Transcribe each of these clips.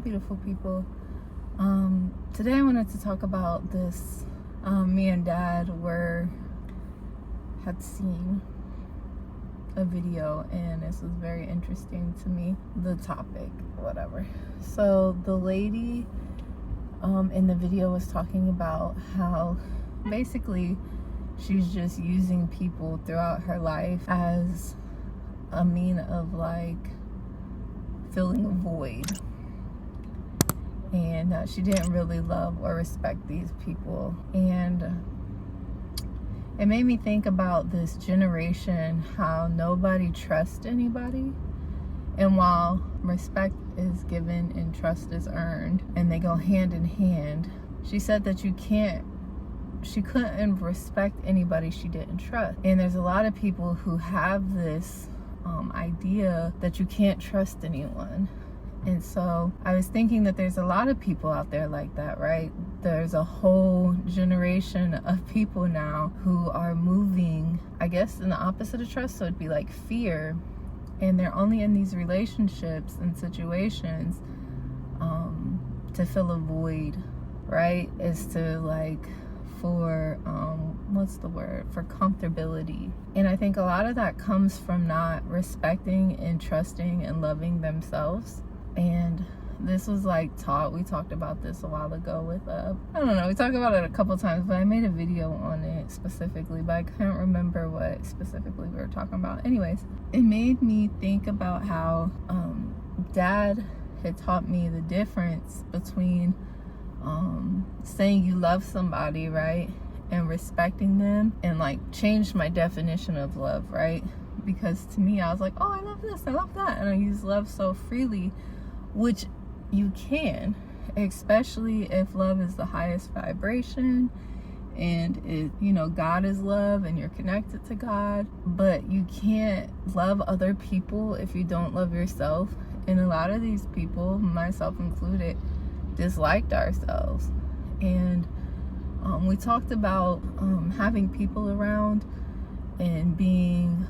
beautiful people. Today I wanted to talk about this. Me and Dad had seen a video, and this was very interesting to me, the topic, whatever. So the lady in the video was talking about how basically she's just using people throughout her life as a mean of like filling a void, and that she didn't really love or respect these people. And it made me think about this generation, how nobody trusts anybody, and while respect is given and trust is earned, and they go hand in hand, she said that she couldn't respect anybody she didn't trust. And there's a lot of people who have this idea that you can't trust anyone. And so I was thinking that there's a lot of people out there like that, right? There's a whole generation of people now who are moving, I guess, in the opposite of trust. So it'd be like fear. And they're only in these relationships and situations to fill a void, right? Is to like for for comfortability. And I think a lot of that comes from not respecting and trusting and loving themselves. And this was like we talked about this a while ago with I don't know, we talked about it a couple times, but I made a video on it specifically, but I can't remember what specifically we were talking about. Anyways, it made me think about how Dad had taught me the difference between saying you love somebody, right, and respecting them, and like changed my definition of love, right? Because to me, I was like, oh, I love this, I love that, and I use love so freely, which you can, especially if love is the highest vibration, and God is love and you're connected to God. But you can't love other people if you don't love yourself. And a lot of these people, myself included, disliked ourselves. And we talked about having people around and being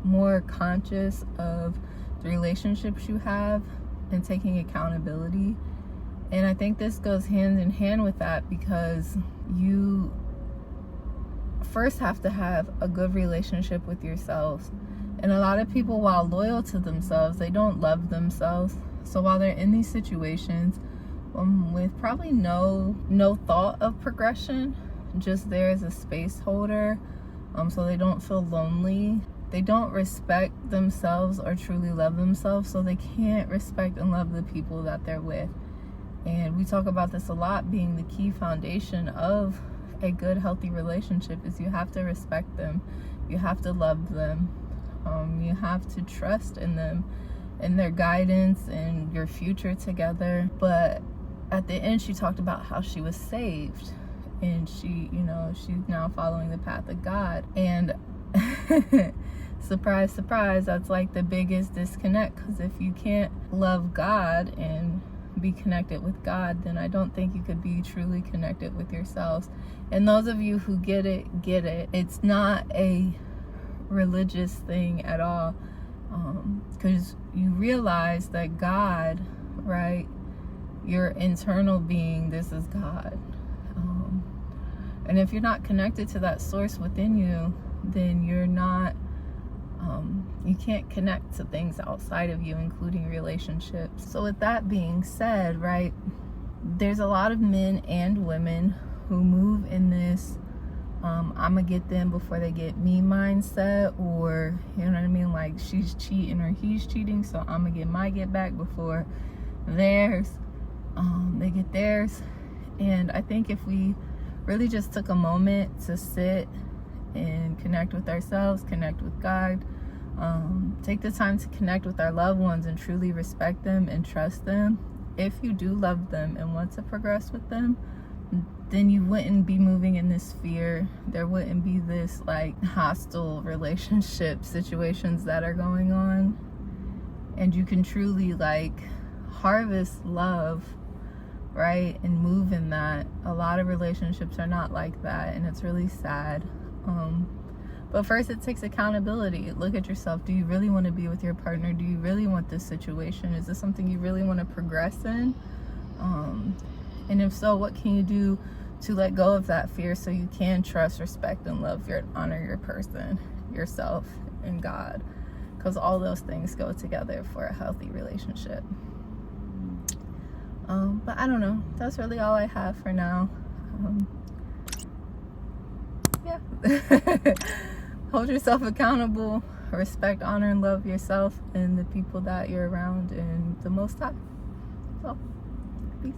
more conscious of the relationships you have and taking accountability. And I think this goes hand in hand with that, because you first have to have a good relationship with yourselves. And a lot of people, while loyal to themselves, they don't love themselves. So while they're in these situations with probably no thought of progression, just there as a space holder, so they don't feel lonely, they don't respect themselves or truly love themselves, so they can't respect and love the people that they're with. And we talk about this a lot, being the key foundation of a good, healthy relationship is you have to respect them, you have to love them, you have to trust in them and their guidance and your future together. But at the end, she talked about how she was saved, and she's now following the path of God. And surprise, surprise, that's like the biggest disconnect, because if you can't love God and be connected with God, then I don't think you could be truly connected with yourselves. And those of you who get it. It's not a religious thing at all, because you realize that God, right, your internal being, this is God. And if you're not connected to that source within you, then you're not you can't connect to things outside of you, including relationships. So with that being said, right, there's a lot of men and women who move in this I'm gonna get them before they get me mindset, or you know what I mean, like she's cheating or he's cheating, so I'm gonna get my get back before theirs they get theirs. And I think if we really just took a moment to sit and connect with ourselves, connect with God, take the time to connect with our loved ones and truly respect them and trust them. If you do love them and want to progress with them, then you wouldn't be moving in this fear. There wouldn't be this like hostile relationship situations that are going on. And you can truly like harvest love, right, and move in that. A lot of relationships are not like that, and it's really sad. But first, it takes accountability. Look at yourself. Do you really want to be with your partner? Do you really want this situation? Is this something you really want to progress in? And if so, what can you do to let go of that fear so you can trust, respect, and honor your person, yourself, and God? Because all those things go together for a healthy relationship. But I don't know. That's really all I have for now. Yeah. Hold yourself accountable. Respect, honor, and love yourself and the people that you're around, and the Most High. So, peace.